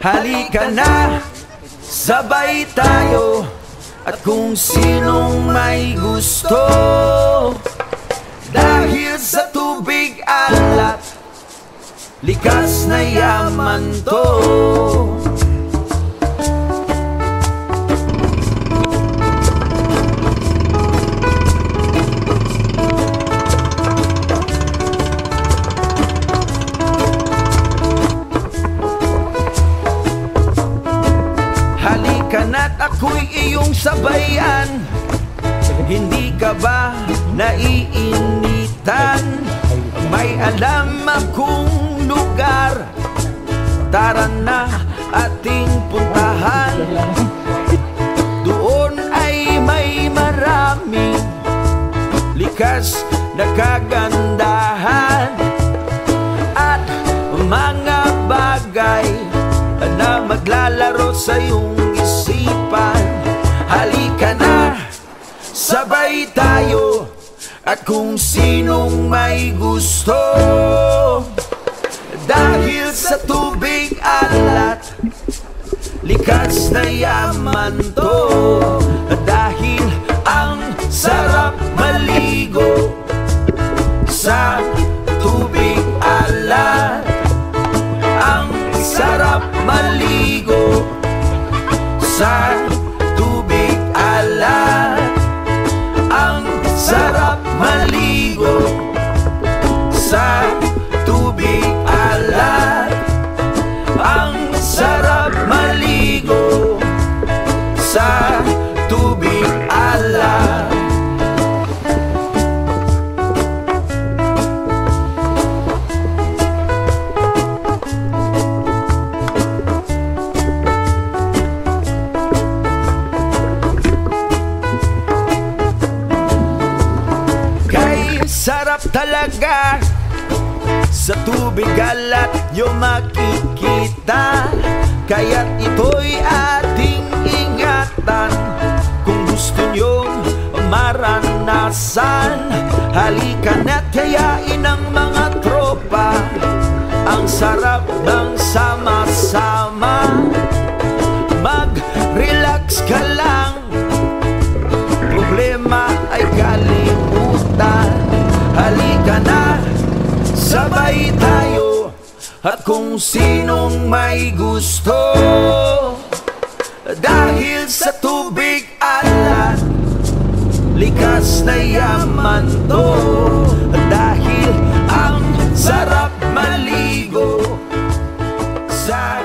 Halika na, sabay tayo. At kung sinong may gusto, dahil sa tubig alat, likas na yaman to. Halika na't ako'y iyong sabayan. Hindi ka ba naiinitan? May alam akong lugar, tara na ating puntahan. Doon ay may maraming likas na kagandahan at mga bagay na maglalaro sa iyong isipan. Halika na, sabay tayo. At kung sinong may gusto, dahil sa tubig alat, likas na yaman to. Dahil ang sarap maligo sa tubig alat. Ang sarap maligo sa tubig alat. Ang sarap maligo sa tubig alat. Ang sarap maligo sa tubig alat. Sarap talaga sa tubig alat yung makikita. Kaya't ito'y ating ingatan. Kung gusto nyong maranasan, halika na't yayain ang mga tropa. Ang sarap ng sama-sama. Mag-relax ka lang, problema ay kalimutan. Halika na, sabay tayo. At kung sinong may gusto, dahil sa tubig alat, likas na yaman to. Dahil ang sarap maligo sa